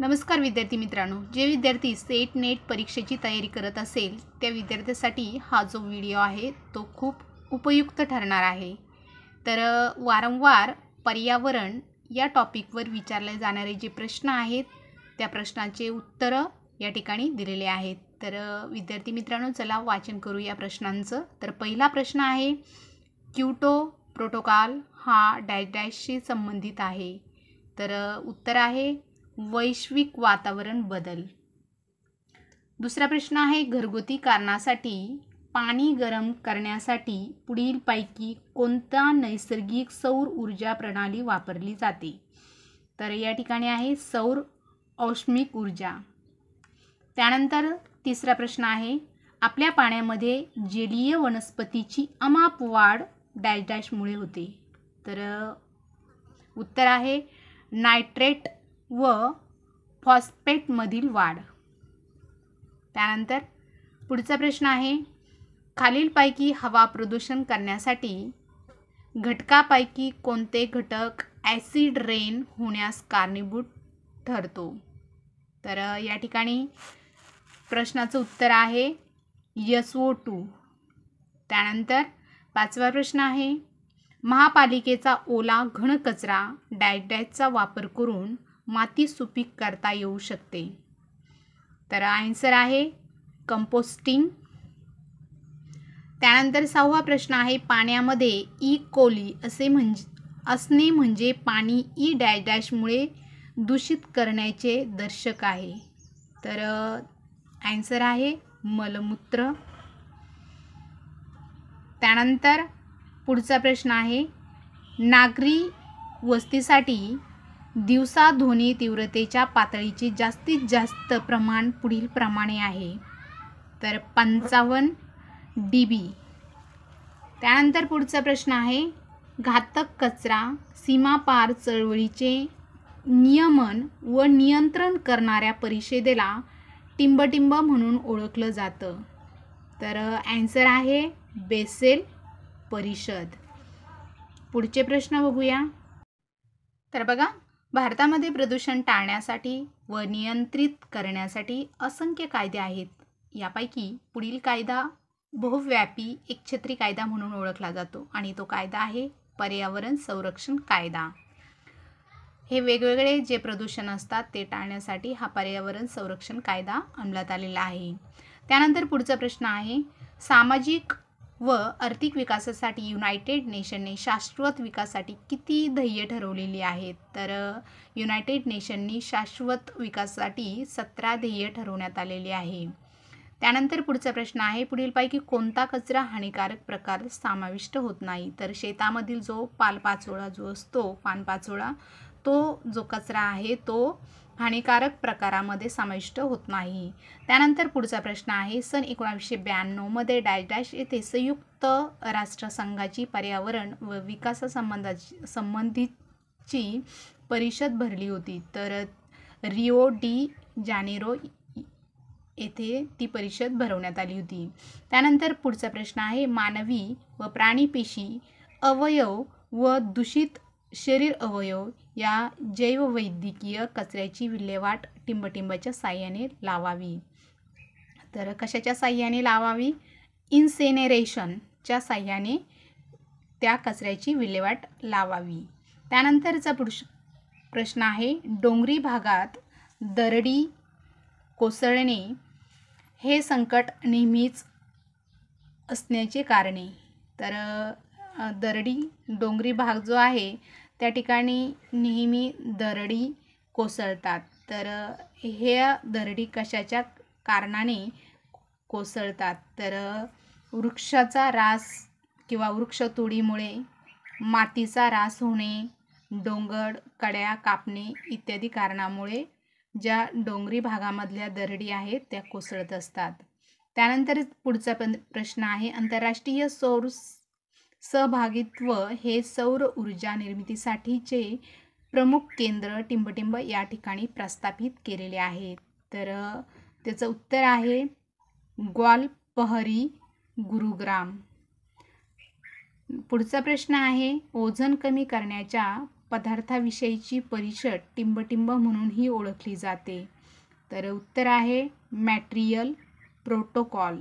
नमस्कार विद्यार्थी मित्रांनो, जे विद्यार्थी सेट नेट परीक्षेची तयारी करत असेल त्या विद्यार्थ्यांसाठी हा जो व्हिडिओ आहे तो खूप उपयुक्त ठरणार आहे। तर वारंवार पर्यावरण या टॉपिकवर विचारले जाणारे जे प्रश्न आहेत त्या प्रश्नांचे उत्तरं या ठिकाणी दिलेले आहेत। तर विद्यार्थी मित्रांनो, चला वाचन करू या प्रश्नांचं। तर पहिला प्रश्न आहे, क्योटो प्रोटोकॉल हा डॅश डॅशशी संबंधित आहे। तर उत्तर आहे वैश्विक वातावरण बदल। दुसरा प्रश्न आहे, घरगुती कारणासाठी पाणी गरम करण्यासाठी पुढीलपैकी कोणता नैसर्गिक सौर ऊर्जा प्रणाली वापरली जाते? तर या ठिकाणी आहे सौर औष्णिक ऊर्जा। त्यानंतर तिसरा प्रश्न आहे, आपल्या पाण्यामध्ये जलीय वनस्पतीची अमाप वाढ डॅश डॅशमुळे होते। तर उत्तर आहे नायट्रेट व फॉस्फेटमधील वाढ। त्यानंतर पुढचा प्रश्न आहे, खालीलपैकी हवा प्रदूषण करण्यासाठी घटकापैकी कोणते घटक ॲसिड रेन होण्यास कारणीभूत ठरतो? तर या ठिकाणी प्रश्नाचं उत्तर आहे SO2। त्यानंतर पाचवा प्रश्न आहे, महापालिकेचा ओला घन कचरा डॅश डॅशचा वापर करून माती सुपीक करता येऊ शकते? तर आन्सर आहे कंपोस्टिंग। त्यानंतर सहावा प्रश्न आहे, पाण्यामध्ये ई कोली असणे म्हणजे पाणी ई डॅश डॅशमुळे दूषित करण्याचे दर्शक आहे। तर आन्सर आहे मलमूत्र। त्यानंतर पुढचा प्रश्न आहे, नागरी वस्तीसाठी दिवसा ध्वनी तीव्रतेच्या पातळीचे जास्तीत जास्त प्रमाण पुढील प्रमाणे आहे। तर 55 dB। त्यानंतर पुढचा प्रश्न आहे, घातक कचरा सीमापार चळवळीचे नियमन व नियंत्रण करणाऱ्या परिषदेला टिंबटिंब म्हणून ओळखलं जातं? तर आन्सर आहे बेसेल परिषद। पुढचे प्रश्न बघूया। तर बघा, भारतामध्ये प्रदूषण टाळण्यासाठी व नियंत्रित करण्यासाठी असंख्य कायदे आहेत। यापैकी पुढील कायदा बहुव्यापी एकछत्री कायदा म्हणून ओळखला जातो आणि तो कायदा आहे पर्यावरण संरक्षण कायदा। हे वेगवेगळे जे प्रदूषण असतात ते टाळण्यासाठी हा पर्यावरण संरक्षण कायदा अंमलात आलेला आहे। त्यानंतर पुढचा प्रश्न आहे, सामाजिक व आर्थिक विकासासाठी युनायटेड नेशनने शाश्वत विकासासाठी किती ध्येय ठरवलेली आहेत? तर युनायटेड नेशननी शाश्वत विकासासाठी 17 ध्येय ठरवण्यात आलेली आहे। त्यानंतर पुढचा प्रश्न आहे, पुढीलपैकी कोणता कचरा हानिकारक प्रकार समाविष्ट होत नाही? तर शेतामधील जो पालापाचोळा जो असतो, पानपाचोळा, तो जो कचरा आहे तो हानिकारक प्रकारामध्ये समाविष्ट होत नाही। त्यानंतर पुढचा प्रश्न आहे, सन 1992 मध्ये डॅश डॅश येथे संयुक्त राष्ट्रसंघाची पर्यावरण व विकासासंबंधीची परिषद भरली होती? तर रिओ डी जानेरो येथे ती परिषद भरवण्यात आली होती। त्यानंतर पुढचा प्रश्न आहे, मानवी व प्राणी पेशी अवयव व दूषित शरीर अवयव या जैववैद्यकीय कचऱ्याची विल्हेवाट टिंबटिंबाच्या साहाय्याने लावावी? तर कशाच्या साहाय्याने लावावी? इन्सिनरेशनच्या साहाय्याने त्या कचऱ्याची विल्हेवाट लावावी। त्यानंतरचा प्रश्न आहे, डोंगरी भागात दरडी कोसळणे हे संकट नेहमीच असण्याचे कारणे? तर डोंगरी भाग जो आहे त्या ठिकाणी नेहमी दरडी कोसळतात। तर हे दरडी कशाच्या कारणाने कोसळतात? तर वृक्षाचा ऱ्हास किंवा वृक्षतोडीमुळे, मातीचा ऱ्हास होणे, डोंगर कड्या कापणे इत्यादी कारणामुळे ज्या डोंगरी भागामधल्या दरडी आहेत त्या कोसळत असतात। त्यानंतर पुढचा प्रश्न आहे, आंतरराष्ट्रीय सौर सहभागित्व हे सौर ऊर्जा निर्मितीसाठीचे प्रमुख केंद्र टिंबटिंब या ठिकाणी प्रस्थापित केलेले आहे? तर त्याचं उत्तर आहे ग्वालपहरी, गुरुग्राम। पुढचा प्रश्न आहे, ओझोन कमी करण्याच्या पदार्थाविषयीची परिषद टिंबटिंब म्हणूनही ओळखली जाते? तर उत्तर आहे मॅट्रियल प्रोटोकॉल.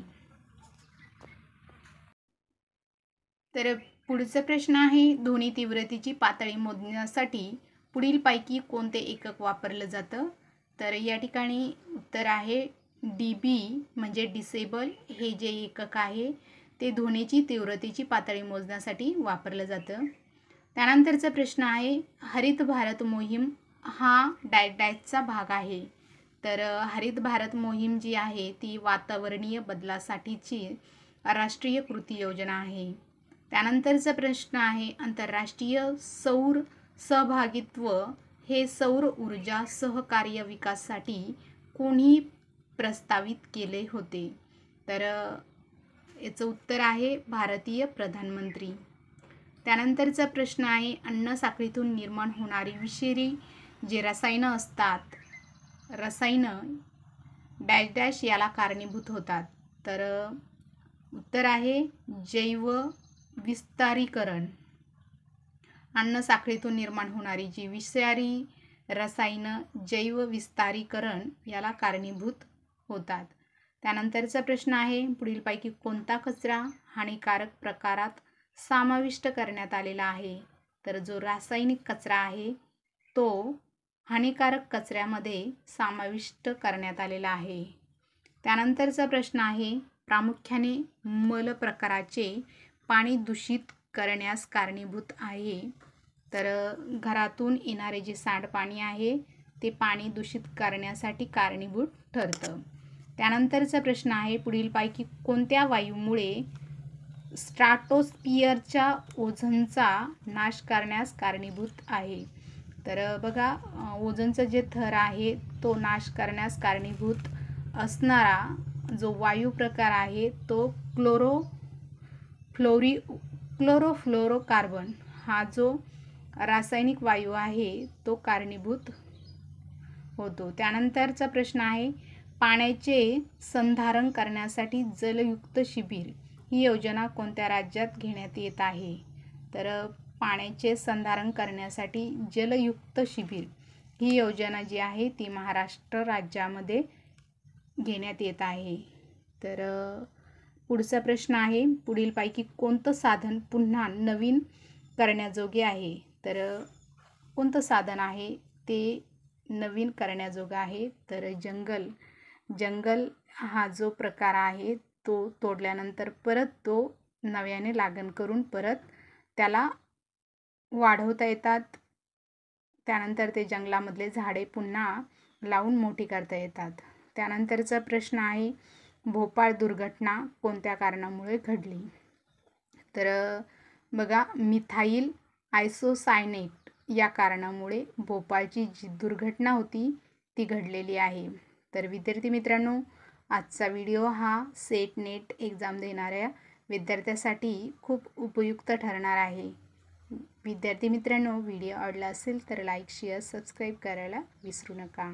तर पुढचा प्रश्न आहे, ध्वनी तीव्रतेची पातळी मोजण्यासाठी पुढीलपैकी कोणते एकक वापरलं जातं? तर या ठिकाणी उत्तर आहे DB म्हणजे डिसेबल. हे जे एकक आहे ते ध्वनीची तीव्रतेची पातळी मोजण्यासाठी वापरलं जातं. त्यानंतरचा प्रश्न आहे, हरित भारत मोहीम हा डॅशचा भाग आहे. तर हरित भारत मोहीम जी आहे ती वातावरणीय बदलासाठीची राष्ट्रीय कृती योजना आहे. त्यानंतरचा प्रश्न आहे, आंतरराष्ट्रीय सौर सहभागित्व हे सौर ऊर्जा सहकार्य विकासासाठी कोणी प्रस्तावित केले होते? तर याचं उत्तर आहे भारतीय प्रधानमंत्री. त्यानंतरचा प्रश्न आहे, अन्न साखळीतून निर्माण होणारी विषारी जे रसायनं असतात, रसायनं डॅश याला कारणीभूत होतात? तर उत्तर आहे जैव विस्तारीकरण. अन्न साखळीतून निर्माण होणारी जी विषारी रसायनं जैव विस्तारीकरण याला कारणीभूत होतात. त्यानंतरचा प्रश्न आहे, पुढीलपैकी कोणता कचरा हानिकारक प्रकारात समाविष्ट करण्यात आलेला आहे? तर जो रासायनिक कचरा आहे तो हानिकारक कचऱ्यामध्ये समाविष्ट करण्यात आलेला आहे. त्यानंतरचा प्रश्न आहे, प्रामुख्याने मल प्रकाराचे पाणी दूषित करण्यास कारणीभूत आहे? तर घरातून येणारे जे सांडपाणी आहे ते पाणी दूषित करण्यासाठी कारणीभूत ठरतं. त्यानंतरचा प्रश्न आहे, पुढीलपैकी कोणत्या वायूमुळे स्ट्रॅटोस्फिअरच्या ओझोनचा नाश करण्यास कारणीभूत आहे? तर बघा, ओझोनचा जे थर आहे तो नाश करण्यास कारणीभूत असणारा जो वायू प्रकार आहे तो क्लोरोफ्लोरोकार्बन हा जो रासायनिक वायू आहे तो कारणीभूत होतो. त्यानंतरचा प्रश्न आहे, पाण्याचे संधारण करण्यासाठी जलयुक्त शिबिर ही योजना कोणत्या राज्यात घेण्यात येत आहे? तर पाण्याचे संधारण करण्यासाठी जलयुक्त शिबिर ही योजना जी आहे ती महाराष्ट्र राज्यामध्ये घेण्यात येत आहे. तर पुढचा प्रश्न आहे, पुढीलपैकी कोणतं साधन पुन्हा नवीन करण्याजोगे आहे? तर कोणतं साधन आहे ते नवीन करण्याजोगा आहे? तर जंगल हा जो प्रकार आहे तो तोडल्यानंतर परत तो नव्याने लागण करून परत त्याला वाढवता येतात. त्यानंतर ते जंगलामधले झाडे पुन्हा लावून मोठी करता येतात. त्यानंतरचा प्रश्न आहे, भोपाळ दुर्घटना कोणत्या कारणामुळे घडली? तर बघा, मिथाईल आयसोसायनेट या कारणामुळे भोपाळची जी दुर्घटना होती ती घडलेली आहे. तर विद्यार्थी मित्रांनो, आजचा व्हिडिओ हा सेट नेट एक्झाम देणाऱ्या विद्यार्थ्यासाठी खूप उपयुक्त ठरणार आहे. विद्यार्थी मित्रांनो, व्हिडिओ आवडला असेल तर लाईक शेअर सबस्क्राईब करायला विसरू नका.